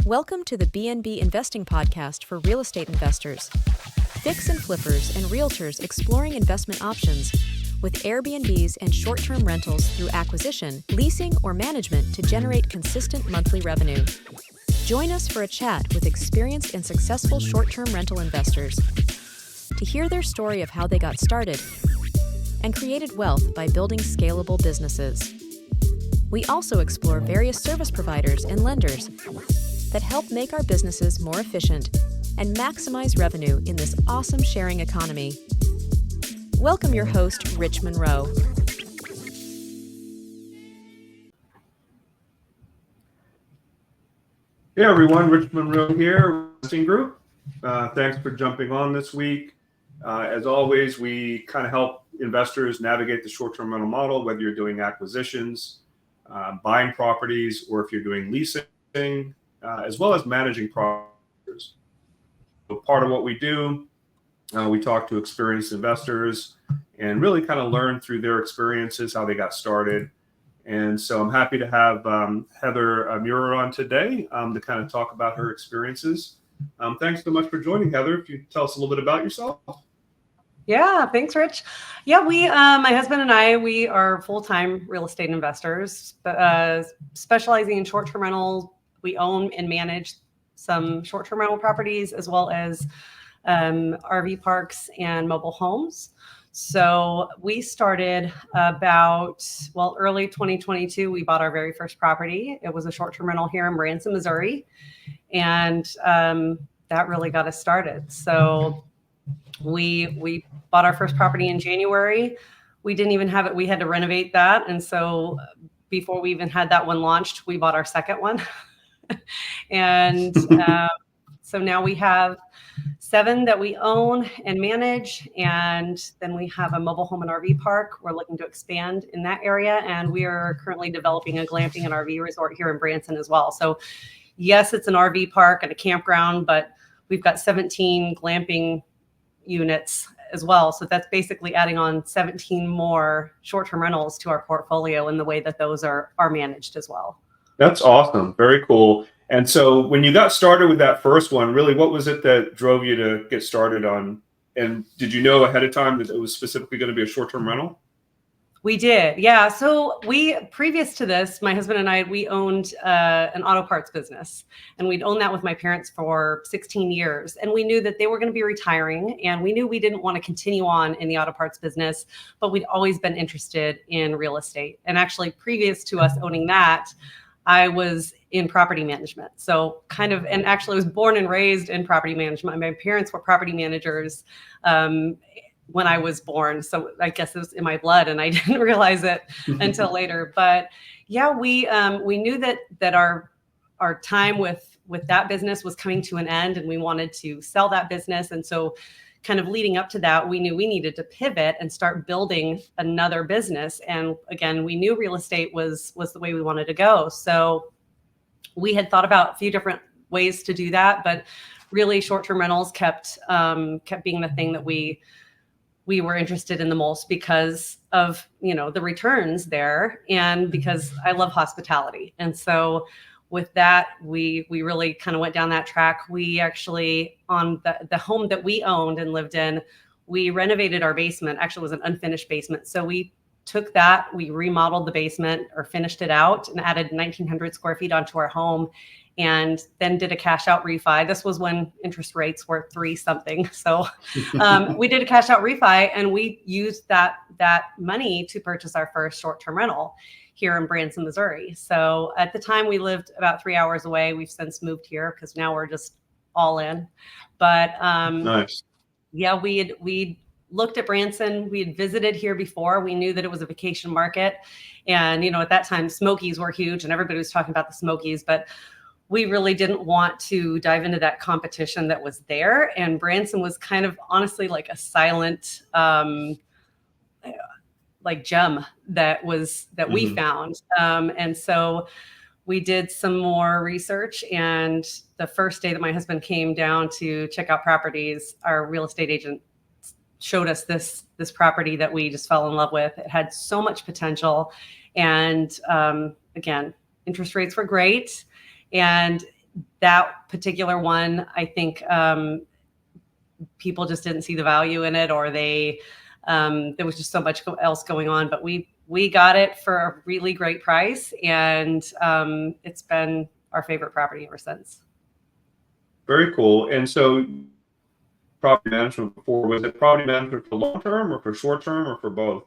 Welcome to the BNB Investing Podcast for real estate investors. Fix and flippers and realtors exploring investment options with Airbnbs and short-term rentals through acquisition, leasing, or management to generate consistent monthly revenue. Join us for a chat with experienced and successful short-term rental investors to hear their story of how they got started and created wealth by building scalable businesses. We also explore various service providers and lenders that help make our businesses more efficient and maximize revenue in this awesome sharing economy. Welcome your host, Rich Munroe. Hey everyone, Rich Munroe here, Investing Group. Thanks for jumping on this week. As always, we kind of help investors navigate the short-term rental model, whether you're doing acquisitions, buying properties, or if you're doing leasing, as well as managing properties. So part of what we do, we talk to experienced investors and really kind of learn through their experiences, how they got started. And so I'm happy to have Heather Meuer on today to kind of talk about her experiences. Thanks so much for joining, Heather. If you tell us a little bit about yourself. Yeah, thanks, Rich. Yeah, my husband and I, we are full-time real estate investors, specializing in short-term rentals. We own and manage some short-term rental properties as well as RV parks and mobile homes. So we started early 2022, we bought our very first property. It was a short-term rental here in Branson, Missouri. And that really got us started. So we bought our first property in January. We didn't even have it. We had to renovate that. And so before we even had that one launched, we bought our second one. And so now we have 7 that we own and manage. And then we have a mobile home and RV park. We're looking to expand in that area. And we are currently developing a glamping and RV resort here in Branson as well. So yes, it's an RV park and a campground, but we've got 17 glamping units as well. So that's basically adding on 17 more short-term rentals to our portfolio in the way that those are managed as well. That's awesome. Very cool. And so when you got started with that first one, really, what was it that drove you to get started on? And did you know ahead of time that it was specifically going to be a short-term rental? We did. Yeah. So previous to this, my husband and I, we owned an auto parts business, and we'd owned that with my parents for 16 years. And we knew that they were going to be retiring, and we knew we didn't want to continue on in the auto parts business, but we'd always been interested in real estate. And actually previous to us owning that, I was in property management. So and actually was born and raised in property management. My parents were property managers when I was born. So I guess it was in my blood, and I didn't realize it until later. But yeah, we knew that our time with that business was coming to an end, and we wanted to sell that business. And so kind of leading up to that, we knew we needed to pivot and start building another business. And again, we knew real estate was the way we wanted to go. So we had thought about a few different ways to do that, but really short-term rentals kept being the thing that we were interested in the most because of, the returns there, and because I love hospitality. And so with that, we really kind of went down that track. We actually, on the home that we owned and lived in, we renovated our basement. Actually, it was an unfinished basement. So we took that, we remodeled the basement or finished it out and added 1,900 square feet onto our home, and then did a cash out refi. This was when interest rates were 3 something. So we did a cash out refi, and we used that money to purchase our first short-term rental here in Branson, Missouri. So at the time we lived about 3 hours away. We've since moved here because now we're just all in. But Nice. Yeah, we looked at Branson. We had visited here before. We knew that it was a vacation market. And, at that time, Smokies were huge and everybody was talking about the Smokies, but we really didn't want to dive into that competition that was there. And Branson was kind of honestly like a silent, gem that we found. And so we did some more research, and the first day that my husband came down to check out properties, our real estate agent showed us this property that we just fell in love with. It had so much potential. And again, interest rates were great. And that particular one, I think people just didn't see the value in it, or there was just so much else going on. But we got it for a really great price, and it's been our favorite property ever since. Very cool. And so property management before, was it property management for long term or for short term or for both?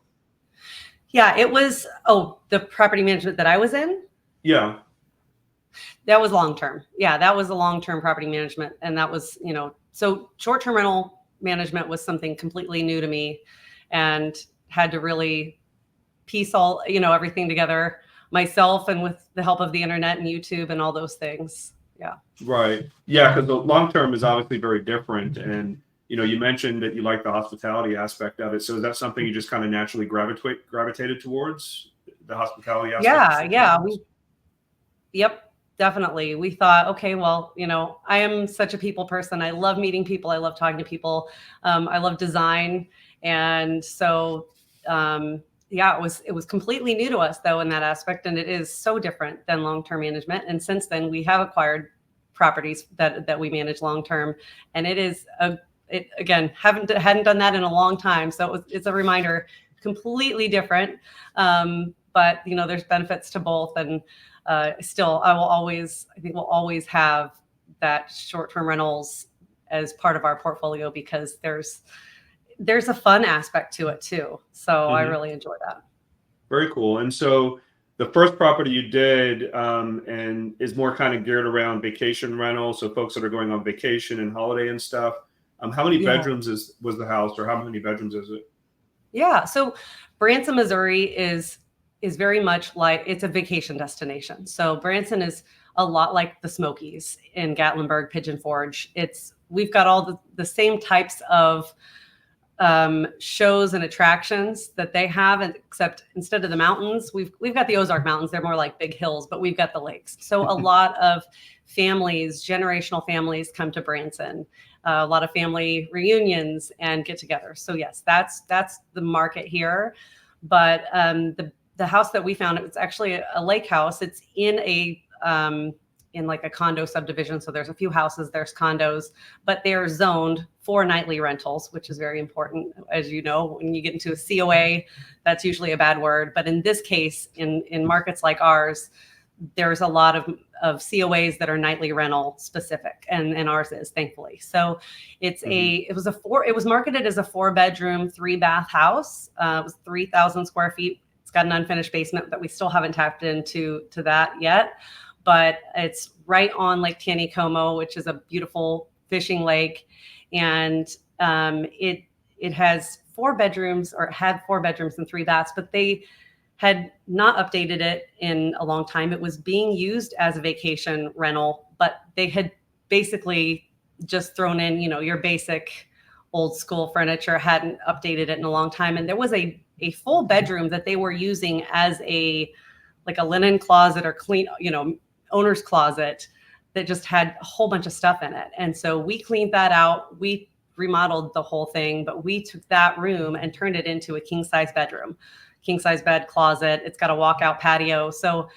Yeah, it was, the property management that I was in? Yeah. That was long term. Yeah, that was a long-term property management. And that was, so short-term rental management was something completely new to me, and had to really piece all, everything together myself, and with the help of the internet and YouTube and all those things. Yeah. Right. Yeah, because the long term is obviously very different. And you mentioned that you like the hospitality aspect of it. So is that something you just kind of naturally gravitated towards, the hospitality aspect? Yeah. Yep, definitely. We thought, okay, well, I am such a people person. I love meeting people. I love talking to people. I love design. And so, it was completely new to us though in that aspect, and it is so different than long-term management. And since then, we have acquired properties that we manage long-term, and it is again, hadn't done that in a long time, so it's a reminder, completely different. But there's benefits to both, and still, I think we'll always have that short-term rentals as part of our portfolio, because there's a fun aspect to it too. So I really enjoy that. Very cool. And so the first property you did and is more kind of geared around vacation rental. So folks that are going on vacation and holiday and stuff. How many bedrooms was the house, or how many bedrooms is it? Yeah. So Branson, Missouri is very much like, it's a vacation destination. So Branson is a lot like the Smokies in Gatlinburg, Pigeon Forge. We've got all the same types of shows and attractions that they have, except instead of the mountains, we've got the Ozark Mountains. They're more like big hills, but we've got the lakes. So a lot of families, generational families, come to Branson. A lot of family reunions and get-togethers. So yes, that's the market here. But the house that we found, it's actually a lake house. It's in like a condo subdivision. So there's a few houses, there's condos, but they're zoned for nightly rentals, which is very important. As you know, when you get into a COA, that's usually a bad word. But in this case, in markets like ours, there's a lot of COAs that are nightly rental specific, and ours is, thankfully. So it was marketed as a 4-bedroom, 3-bath house. It was 3,000 square feet. It's got an unfinished basement, but we still haven't tapped into that yet. But it's right on Lake Taneycomo, which is a beautiful fishing lake. And it has 4 bedrooms, or had 4 bedrooms and 3 baths, but they had not updated it in a long time. It was being used as a vacation rental, but they had basically just thrown in, your basic old school furniture, hadn't updated it in a long time. And there was a full bedroom that they were using as like a linen closet, or clean, owner's closet, that just had a whole bunch of stuff in it. And so we cleaned that out. We remodeled the whole thing, but we took that room and turned it into a king size bedroom, king size bed, closet. It's got a walkout patio. So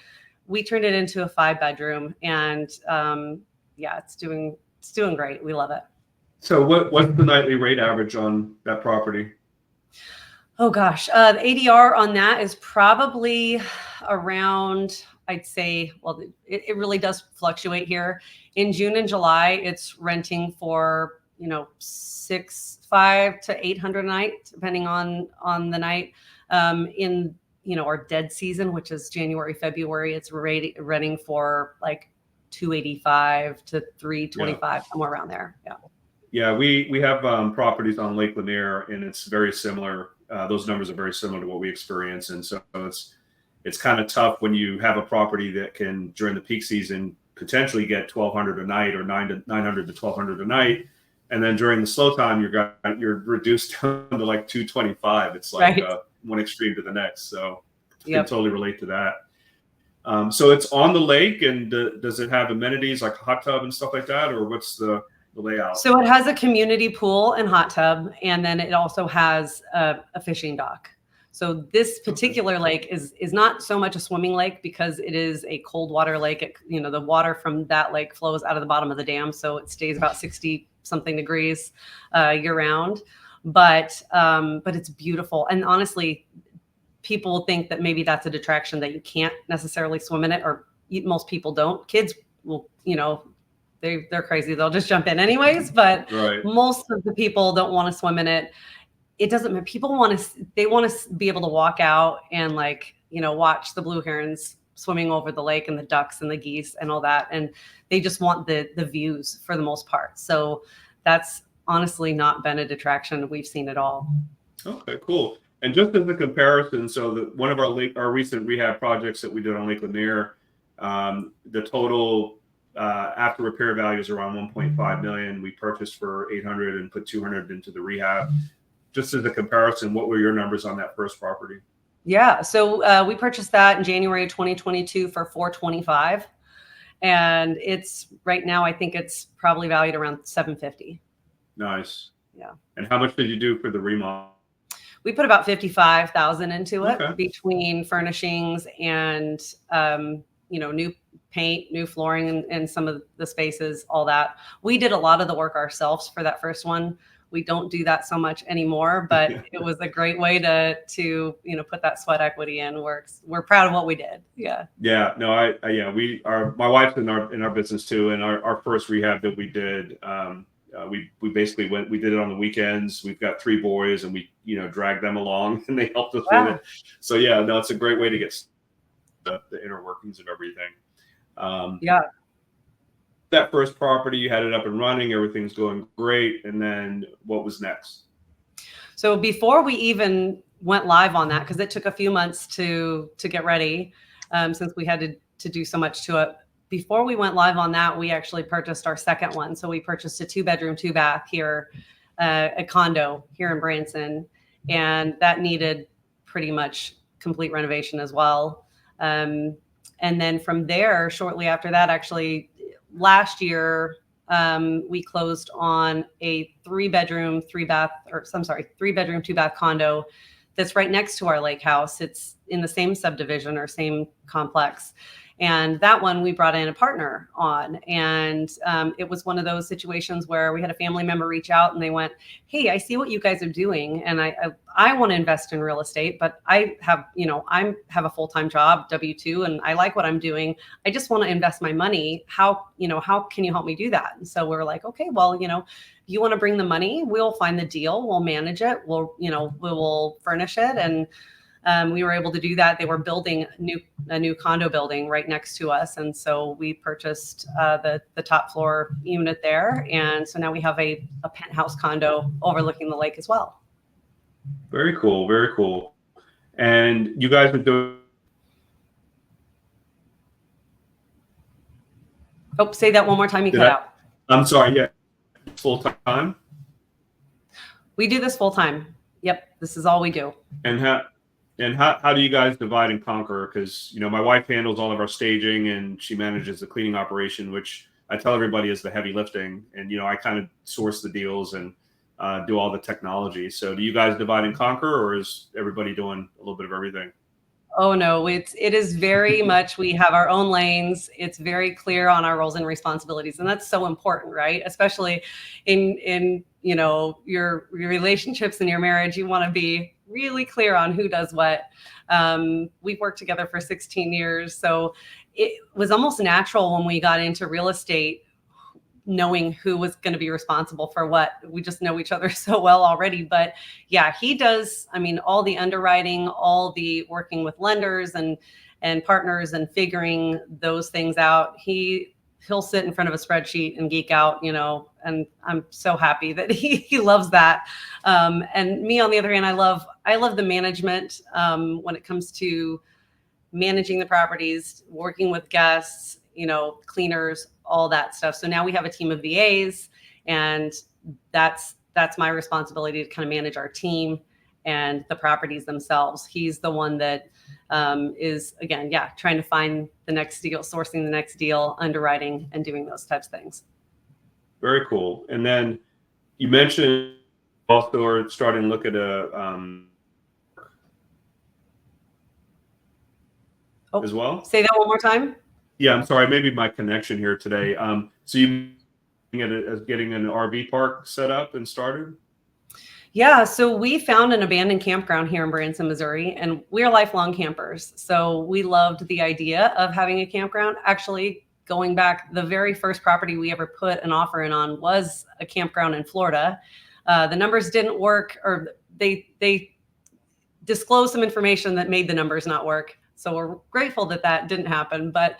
we turned it into a 5-bedroom, and it's doing great. We love it. So what's the nightly rate average on that property? Oh gosh, the ADR on that is probably around, I'd say, well, it really does fluctuate here. In June and July, it's renting for, $650 to $800 a night, depending on the night. In, our dead season, which is January, February, it's renting for like $285 to $325, somewhere around there. Yeah. Yeah, we have properties on Lake Lanier, and it's very similar. Those numbers are very similar to what we experience. And so it's kind of tough when you have a property that can, during the peak season, potentially get $1,200 a night, or $900 to $1,200 a night. And then during the slow time, you're reduced down to like $225. It's like one extreme to the next. So I can totally relate to that. So it's on the lake, and does it have amenities like a hot tub and stuff like that, or what's the layout? So it has a community pool and hot tub, and then it also has a fishing dock. So this particular lake is not so much a swimming lake because it is a cold water lake. The water from that lake flows out of the bottom of the dam, so it stays about 60 something degrees year round. But it's beautiful. And honestly, people think that maybe that's a detraction, that you can't necessarily swim in it, or most people don't. Kids will, they're crazy. They'll just jump in anyways. But most of the people don't want to swim in it. It doesn't matter. People want to be able to walk out and watch the blue herons swimming over the lake and the ducks and the geese and all that. And they just want the views for the most part. So that's honestly not been a detraction we've seen at all. Okay, cool. And just as a comparison, so one of our recent rehab projects that we did on Lake Lanier, the total after repair value is around 1.5 million. We purchased for 800 and put 200 into the rehab. Just as a comparison, what were your numbers on that first property? Yeah, so we purchased that in January of 2022 for 425, and it's right now I think it's probably valued around 750. Nice. Yeah. And how much did you do for the remodel? We put about 55,000 into it, Okay. between furnishings and new paint, new flooring in some of the spaces, all that. We did a lot of the work ourselves for that first one. We don't do that so much anymore, but it was a great way to put that sweat equity in. We're proud of what we did. Yeah. Yeah. No, my wife's in our business too. And our first rehab that we did, we basically we did it on the weekends. We've got 3 boys and we, dragged them along and they helped us with it. So yeah, no, it's a great way to get the inner workings of everything. Yeah. That first property, you had it up and running, everything's going great. And then what was next? So before we even went live on that, because it took a few months to get ready, since we had to do so much to it. Before we went live on that, we actually purchased our second one. So we purchased a 2-bedroom, 2-bath here, a condo here in Branson, and that needed pretty much complete renovation as well. And then from there, shortly after that, actually, last year, we closed on a 3-bedroom, 2-bath condo that's right next to our lake house. It's in the same subdivision or same complex. And that one we brought in a partner on. And it was one of those situations where we had a family member reach out and they went, "Hey, I see what you guys are doing. And I want to invest in real estate, but I have a full-time job, W-2, and I like what I'm doing. I just want to invest my money. How can you help me do that?" And so we're like, okay, well, if you want to bring the money, we'll find the deal, we'll manage it, we will furnish it. And we were able to do that. They were building a new condo building right next to us. And so we purchased the top floor unit there. And so now we have a penthouse condo overlooking the lake as well. Very cool. Very cool. And you guys are doing... Oh, say that one more time. You cut out. I'm sorry. Yeah. Full time? We do this full time. Yep. This is all we do. And how do you guys divide and conquer? Because, my wife handles all of our staging and she manages the cleaning operation, which I tell everybody is the heavy lifting. And, I kind of source the deals and do all the technology. So do you guys divide and conquer, or is everybody doing a little bit of everything? Oh, no, it is very much, we have our own lanes. It's very clear on our roles and responsibilities. And that's so important, right? Especially in your relationships and your marriage, you want to be really clear on who does what. We've worked together for 16 years. So it was almost natural when we got into real estate, knowing who was going to be responsible for what. We just know each other so well already. But yeah, he does, all the underwriting, all the working with lenders and partners and figuring those things out. He'll sit in front of a spreadsheet and geek out, and I'm so happy that he loves that. And me, on the other hand, I love the management when it comes to managing the properties, working with guests, cleaners, all that stuff. So now we have a team of VAs, and that's my responsibility to kind of manage our team and the properties themselves. He's the one that is, again, trying to find the next deal, sourcing the next deal, underwriting, and doing those types of things. Very cool. And then you mentioned also are starting to look at as well? Say that one more time. Yeah, I'm sorry. Maybe my connection here today. So you getting an RV park set up and started? Yeah, so we found an abandoned campground here in Branson, Missouri, and we're lifelong campers. So we loved the idea of having a campground. Actually, going back, the very first property we ever put an offer in on was a campground in Florida. The numbers didn't work, or they disclosed some information that made the numbers not work. So we're grateful that that didn't happen. But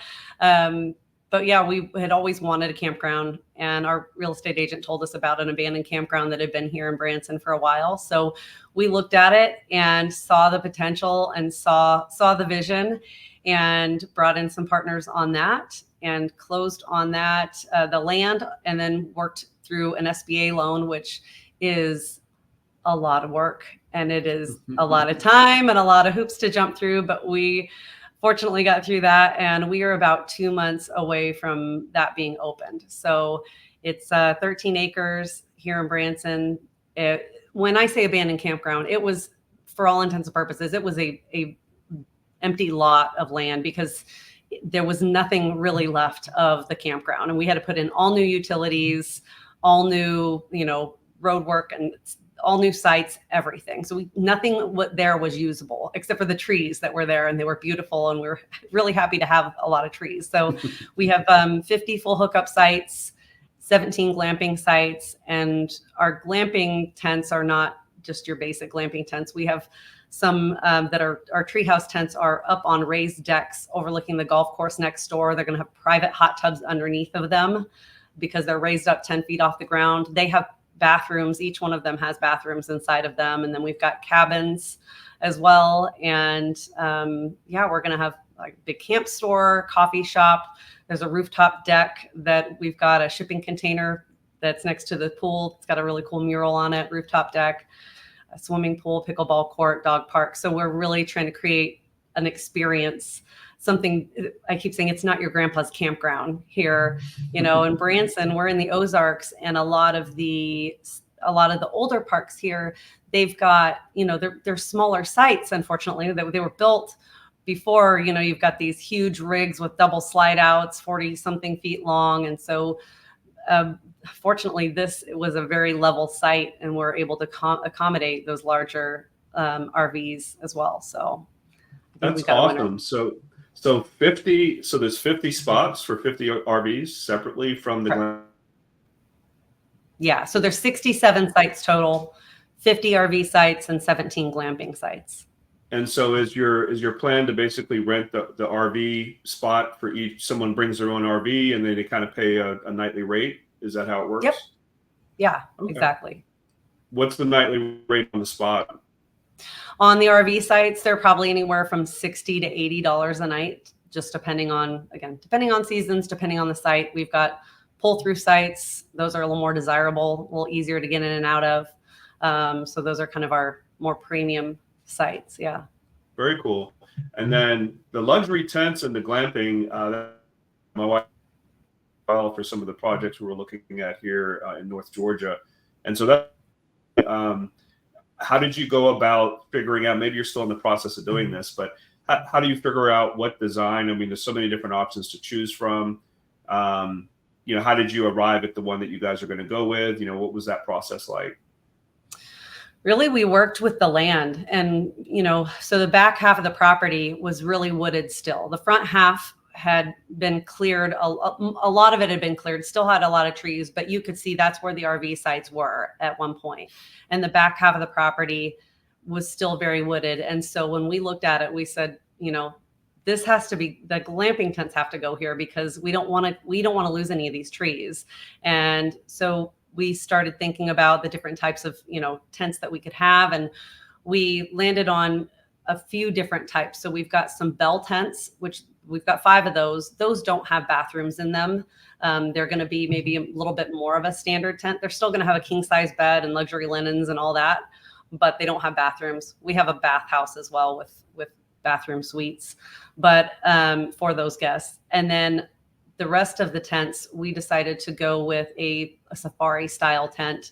yeah, we had always wanted a campground, and our real estate agent told us about an abandoned campground that had been here in Branson for a while. So we looked at it and saw the potential and saw the vision, and brought in some partners on that and closed on that, the land, and then worked through an SBA loan, which is a lot of work, and it is a lot of time and a lot of hoops to jump through, but we fortunately got through that, and we are about 2 months away from that being opened. So it's 13 acres here in Branson. When I say abandoned campground, it was, for all intents and purposes, it was a empty lot of land because there was nothing really left of the campground, and we had to put in all new utilities, all new, road work, and all new sites, everything. So nothing what there was usable except for the trees that were there, and they were beautiful, and we were really happy to have a lot of trees. So we have 50 full hookup sites, 17 glamping sites, and our glamping tents are not just your basic glamping tents. We have some that are our treehouse tents are up on raised decks overlooking the golf course next door. They're going to have private hot tubs underneath of them because they're raised up 10 feet off the ground. They have bathrooms. Each one of them has bathrooms inside of them. And then we've got cabins as well. And yeah, we're going to have like a big camp store, coffee shop. There's a rooftop deck that we've got a shipping container that's next to the pool. It's got a really cool mural on it, rooftop deck, a swimming pool, pickleball court, dog park. So we're really trying to create an experience, something. I keep saying it's not your grandpa's campground here, in Branson. We're in the Ozarks, and a lot of the older parks here, they've got, they're smaller sites, unfortunately, that they were built before, you've got these huge rigs with double slide outs, 40 something feet long. And so fortunately, this was a very level site, and we're able to accommodate those larger RVs as well. So that's awesome. So 50. So there's 50 spots for 50 RVs separately from the. Yeah. So there's 67 sites total, 50 RV sites and 17 glamping sites. And so is your plan to basically rent the RV spot for each? Someone brings their own RV and they kind of pay a nightly rate. Is that how it works? Yep. Yeah, okay. Exactly. What's the nightly rate on the spot? On the RV sites, they're probably anywhere from $60 to $80 a night, just depending on seasons, depending on the site. We've got pull-through sites. Those are a little more desirable, a little easier to get in and out of. So those are kind of our more premium sites. Yeah. Very cool. And then the luxury tents and the glamping, my wife, for some of the projects we were looking at here in North Georgia. And so that, how did you go about figuring out, maybe you're still in the process of doing this, but how do you figure out what design? I mean, there's so many different options to choose from. How did you arrive at the one that you guys are going to go with? What was that process like? Really, we worked with the land, and, so the back half of the property was really wooded still. The front half had been cleared. A lot of it had been cleared, still had a lot of trees, but you could see that's where the RV sites were at one point. And the back half of the property was still very wooded. And so when we looked at it, we said, this has to be, the glamping tents have to go here because we don't want to lose any of these trees. And so we started thinking about the different types of, tents that we could have. And we landed on a few different types. So we've got some bell tents, which we've got 5 of those. Those don't have bathrooms in them. They're going to be maybe a little bit more of a standard tent. They're still going to have a king size bed and luxury linens and all that, but they don't have bathrooms. We have a bathhouse as well with bathroom suites, but for those guests. And then the rest of the tents, we decided to go with a safari style tent,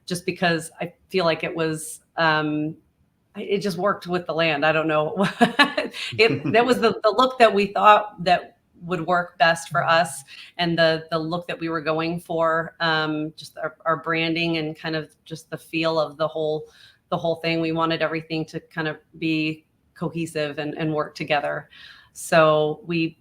just because I feel like it was, it just worked with the land. I don't know. That was the look that we thought that would work best for us, and the look that we were going for, just our branding and kind of just the feel of the whole thing. We wanted everything to kind of be cohesive and work together. So we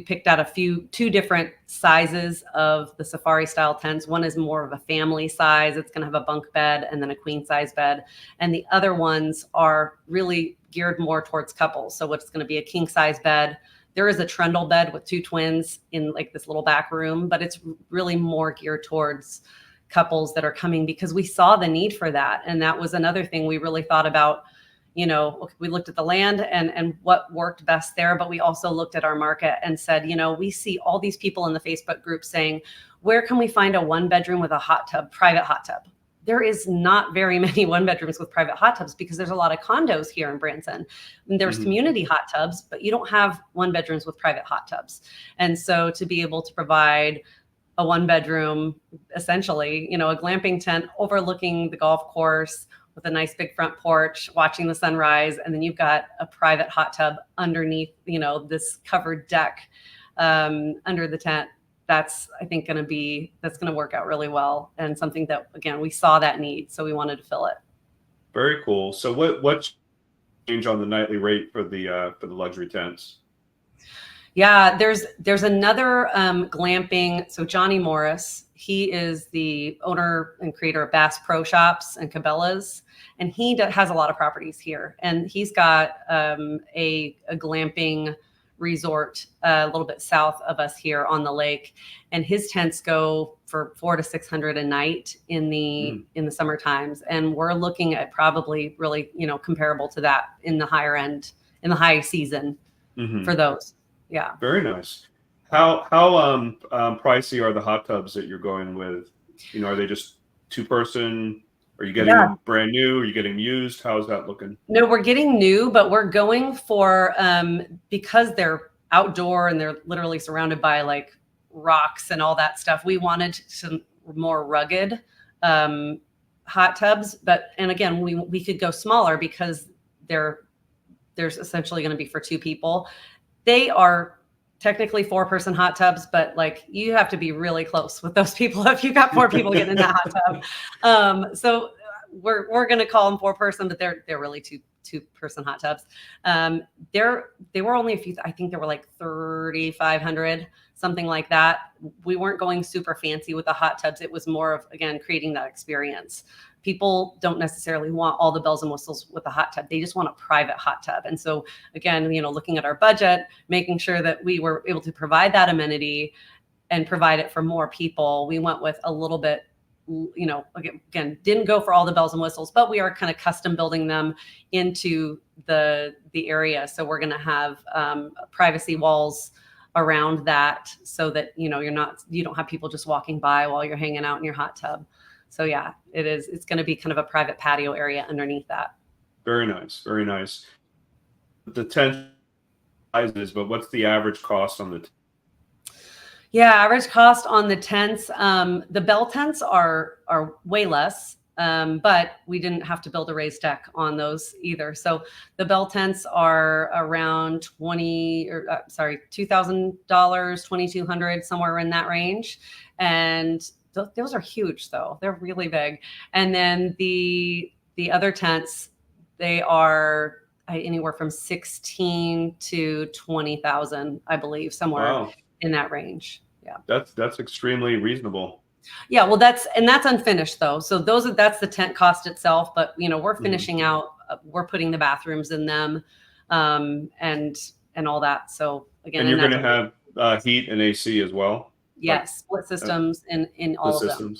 picked out two different sizes of the safari style tents. One is more of a family size. It's going to have a bunk bed and then a queen size bed. And the other ones are really geared more towards couples. So it's going to be a king size bed. There is a trundle bed with 2 twins in like this little back room, but it's really more geared towards couples that are coming because we saw the need for that. And that was another thing we really thought about. We looked at the land and what worked best there, but we also looked at our market and said, we see all these people in the Facebook group saying, where can we find a 1-bedroom with a hot tub, private hot tub? There is not very many 1-bedrooms with private hot tubs because there's a lot of condos here in Branson. And there's community hot tubs, but you don't have 1-bedrooms with private hot tubs. And so to be able to provide a 1-bedroom, essentially, a glamping tent overlooking the golf course with a nice big front porch, watching the sunrise, and then you've got a private hot tub underneath, this covered deck under the tent. That's, I think, going to work out really well, and something that, again, we saw that need, so we wanted to fill it. Very cool. So what change on the nightly rate for the luxury tents? Yeah, there's another glamping. So Johnny Morris, he is the owner and creator of Bass Pro Shops and Cabela's, and he has a lot of properties here. And he's got a glamping resort a little bit south of us here on the lake, and his tents go for $400 to $600 a night in the summer times, and we're looking at probably really comparable to that in the higher end, in the high season for those. Yeah, very nice. How pricey are the hot tubs that you're going with? Are they just 2-person? Are you getting them brand new? Are you getting used? How's that looking? No, we're getting new, but we're going for, because they're outdoor and they're literally surrounded by like rocks and all that stuff. We wanted some more rugged hot tubs, and again, we could go smaller because there's essentially going to be for 2 people. They are technically 4-person hot tubs, but like you have to be really close with those people if you got 4 people getting in that hot tub. So we're going to call them 4-person, but they're really 2-person hot tubs. They were only a few. I think they were like $3,500, something like that. We weren't going super fancy with the hot tubs. It was more of, again, creating that experience. People don't necessarily want all the bells and whistles with a hot tub. They just want a private hot tub. And so again, looking at our budget, making sure that we were able to provide that amenity and provide it for more people, we went with a little bit, again, didn't go for all the bells and whistles, but we are kind of custom building them into the area. So we're going to have privacy walls around that so that, you don't have people just walking by while you're hanging out in your hot tub. So yeah, it's going to be kind of a private patio area underneath that. Very nice. Very nice. The tent sizes, but what's the average cost on the Yeah, average cost on the tents. The bell tents are way less, but we didn't have to build a raised deck on those either. So the bell tents are around $2,000, $2,200, somewhere in that range. And those are huge, though. They're really big. And then the other tents, they are anywhere from 16 to 20,000, I believe, somewhere in that range. Yeah, that's extremely reasonable. Yeah, well, that's unfinished though. So that's the tent cost itself. But we're finishing out. We're putting the bathrooms in them, and all that. So again, and you're going to have heat and AC as well. Yes, split systems in all of them.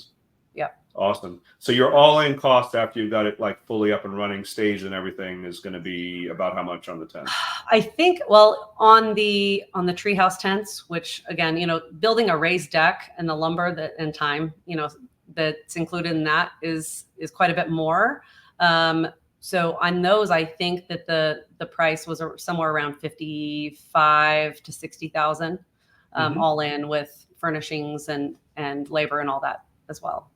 Yeah. Awesome. So your all-in cost after you've got it like fully up and running, staged and everything is going to be about how much on the tent? I think, well, on the treehouse tents, which again, building a raised deck and the lumber and time, that's included in that is quite a bit more. So on those, I think that the price was somewhere around 55 to 60,000, all in with furnishings and labor and all that as well.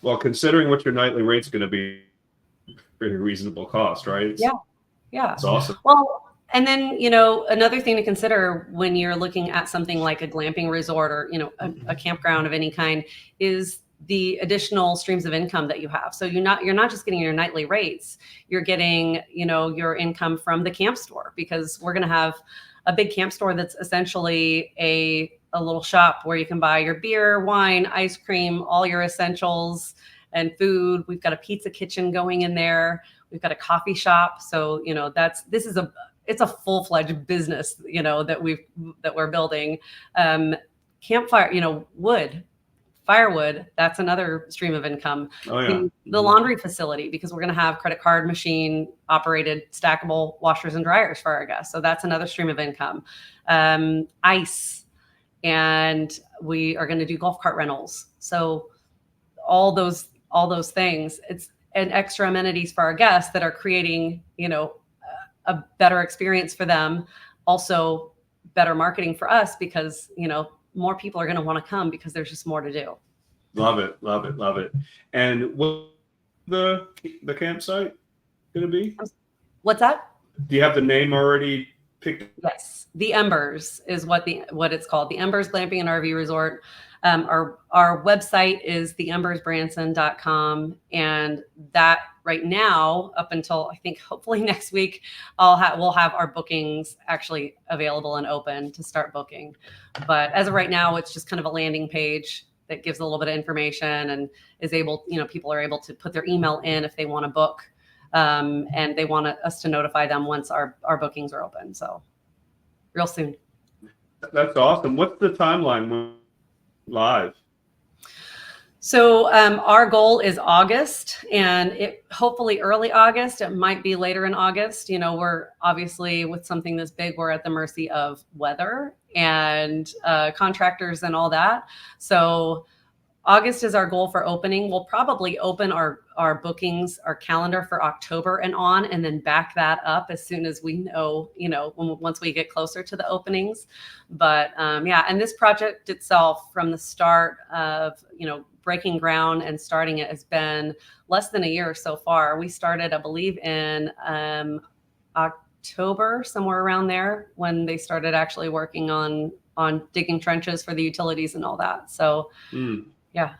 Well, considering what your nightly rate's going to be, pretty reasonable cost, right? Yeah. Yeah. That's awesome. Well, and then, another thing to consider when you're looking at something like a glamping resort or, a campground of any kind is the additional streams of income that you have. So you're not just getting your nightly rates, you're getting, your income from the camp store, because we're going to have a big camp store that's essentially a little shop where you can buy your beer, wine, ice cream, all your essentials and food. We've got a pizza kitchen going in there. We've got a coffee shop. So, it's a full-fledged business, that we're building. Campfire, firewood, that's another stream of income. Oh, yeah. The laundry facility, because we're going to have credit card machine operated stackable washers and dryers for our guests. So that's another stream of income. Ice, and we are going to do golf cart rentals. So all those things, it's an extra amenities for our guests that are creating, a better experience for them. Also better marketing for us, because, more people are going to want to come because there's just more to do. Love it. Love it. Love it. And what the campsite going to be? What's that? Do you have the name already picked? Yes. The Embers is what it's called. The Embers Glamping and RV Resort. Our website is theembersbranson.com, and that right now, up until I think hopefully next week, we'll have our bookings actually available and open to start booking. But as of right now, it's just kind of a landing page that gives a little bit of information and is able, people are able to put their email in if they want to book, and they want us to notify them once our bookings are open. So real soon. That's awesome. What's the timeline live? So our goal is August, and it hopefully early August. It might be later in August. We're obviously, with something this big, we're at the mercy of weather and contractors and all that. So August is our goal for opening. We'll probably open our bookings, our calendar for October and on, and then back that up as soon as we know, once we get closer to the openings. But and this project itself, from the start of, breaking ground and starting it, has been less than a year so far. We started, I believe, in October, somewhere around there, when they started actually working on digging trenches for the utilities and all that. So, yeah.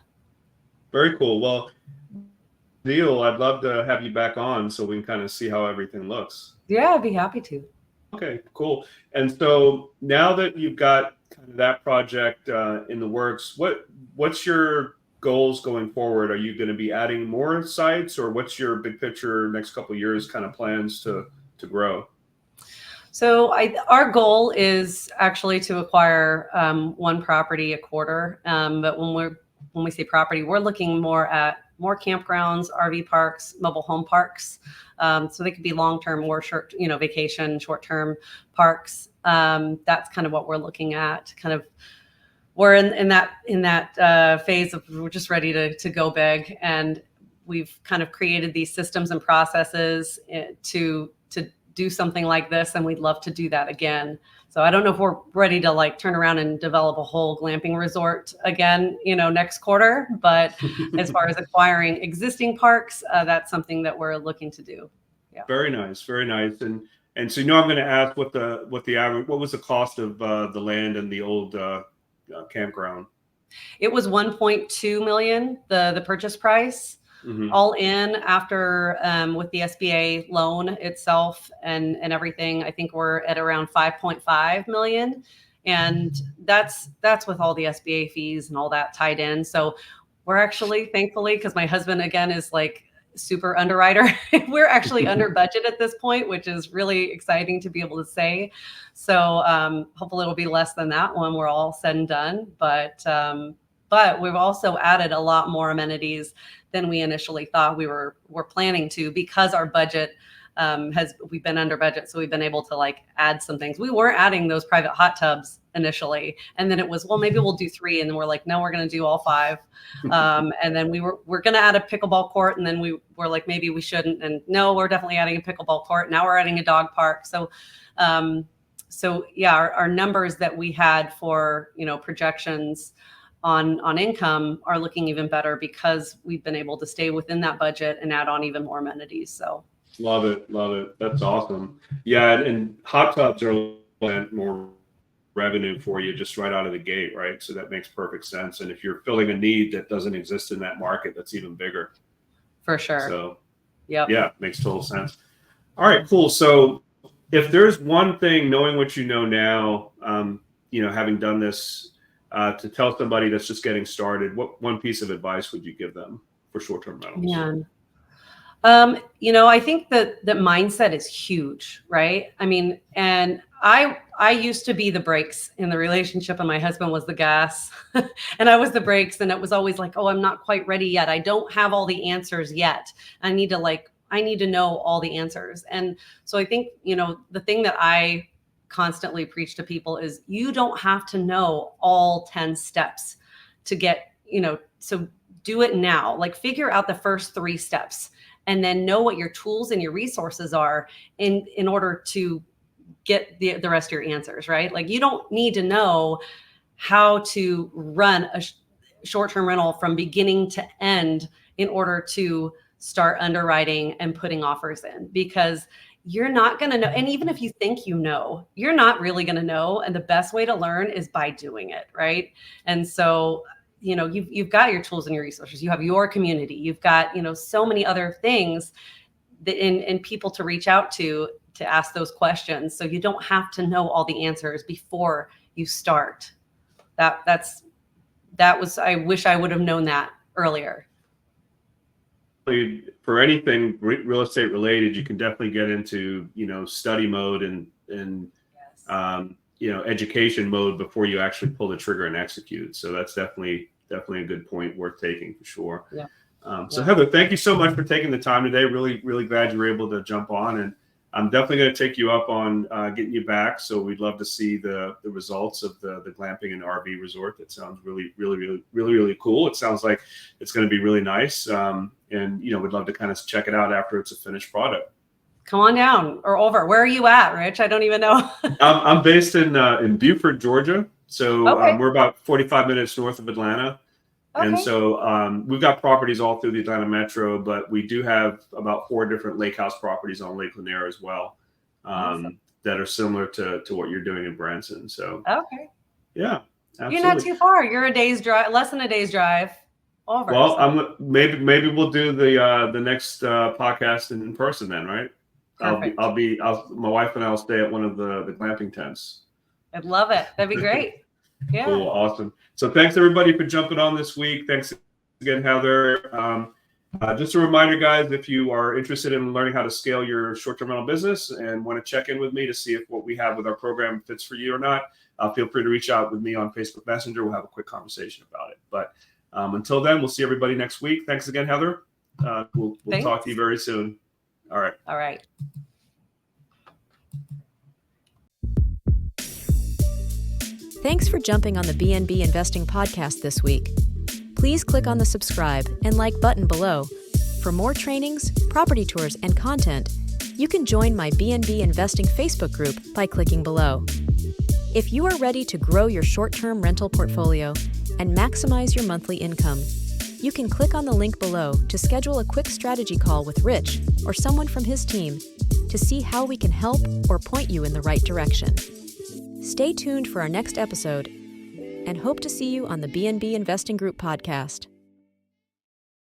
Very cool. Well, Neil, I'd love to have you back on so we can kind of see how everything looks. Yeah, I'd be happy to. Okay, cool. And so now that you've got kind of that project in the works, what's your goals going forward? Are you going to be adding more sites, or what's your big picture next couple of years kind of plans to grow? So our goal is actually to acquire one property a quarter. But when we say property, we're looking more at more campgrounds, RV parks, mobile home parks. So they could be long-term or short, vacation, short-term parks. That's kind of what we're looking at. Kind of, we're in that phase of, we're just ready to go big, and we've kind of created these systems and processes to do something like this, and we'd love to do that again. So I don't know if we're ready to turn around and develop a whole glamping resort again, next quarter. But as far as acquiring existing parks, that's something that we're looking to do. Yeah. Very nice, very nice. And so I'm going to ask what was the cost of the land and the old campground? It was 1.2 million, the purchase price. Mm-hmm. All in after with the SBA loan itself and everything. I think we're at around 5.5 million, and that's with all the SBA fees and all that tied in. So we're actually, thankfully, because my husband again is super underwriter, we're actually under budget at this point, which is really exciting to be able to say. So hopefully it'll be less than that when we're all said and done. But we've also added a lot more amenities than we initially thought we were planning to, because our budget we've been under budget. So we've been able to add some things. We weren't adding those private hot tubs initially. And then it was, well, maybe we'll do 3. And then we're like, no, we're going to do all 5. And then we're going to add a pickleball court. And then we were like, maybe we shouldn't. And no, we're definitely adding a pickleball court. Now we're adding a dog park. So yeah, our numbers that we had for, projections on income are looking even better because we've been able to stay within that budget and add on even more amenities. So love it. That's awesome. Yeah, and hot tubs are more revenue for you just right out of the gate, right? So that makes perfect sense. And if you're filling a need that doesn't exist in that market, that's even bigger. For sure. So yeah, makes total sense. All right, cool. So if there's one thing, knowing what you know now, having done this, to tell somebody that's just getting started, what one piece of advice would you give them for short-term rentals? Man. I think that mindset is huge, right? I mean, and I used to be the brakes in the relationship, and my husband was the gas and I was the brakes. And it was always like, oh, I'm not quite ready yet. I don't have all the answers yet. I need to know all the answers. And so I think, the thing that I constantly preach to people is you don't have to know all 10 steps to get, so do it now. Like, figure out the first 3 steps and then know what your tools and your resources are in order to get the rest of your answers, right? Like, you don't need to know how to run a short-term rental from beginning to end in order to start underwriting and putting offers in, because you're not going to know. And even if you think you're not really going to know. And the best way to learn is by doing it, right? And so, you've got your tools and your resources. You have your community. You've got, so many other things that in people to reach out to ask those questions. So you don't have to know all the answers before you start. I wish I would have known that earlier. For anything real estate related, you can definitely get into, study mode and Yes. education mode before you actually pull the trigger and execute. So that's definitely a good point worth taking for sure. Yeah. So Heather, thank you so much for taking the time today. Really, really glad you were able to jump on, and I'm definitely going to take you up on getting you back. So we'd love to see the results of the glamping and RV resort. That sounds really, really, really, really, really cool. It sounds like it's going to be really nice. And we'd love to kind of check it out after it's a finished product. Come on down or over. Where are you at, Rich? I don't even know. I'm based in Beaufort, Georgia. So Okay. We're about 45 minutes north of Atlanta. Okay. And so we've got properties all through the Atlanta metro, but we do have about 4 different lake house properties on Lake Lanier as well, Awesome. that are similar to what you're doing in Branson. So Okay. yeah, absolutely. You're not too far. You're a day's drive, less than a day's drive over. Well, So. maybe we'll do the next podcast in person then, right? Perfect. My wife and I will stay at one of the glamping tents. I'd love it. That'd be great. Yeah. Cool. Awesome. So thanks everybody for jumping on this week. Thanks again, Heather. Just a reminder, guys, if you are interested in learning how to scale your short-term rental business and want to check in with me to see if what we have with our program fits for you or not, feel free to reach out with me on Facebook Messenger. We'll have a quick conversation about it. But until then, we'll see everybody next week. Thanks again, Heather. We'll talk to you very soon. All right. All right. Thanks for jumping on the BNB Investing Podcast this week. Please click on the subscribe and like button below. For more trainings, property tours, and content, you can join my BNB Investing Facebook group by clicking below. If you are ready to grow your short-term rental portfolio and maximize your monthly income, you can click on the link below to schedule a quick strategy call with Rich or someone from his team to see how we can help or point you in the right direction. Stay tuned for our next episode and hope to see you on the BNB Investing Group podcast.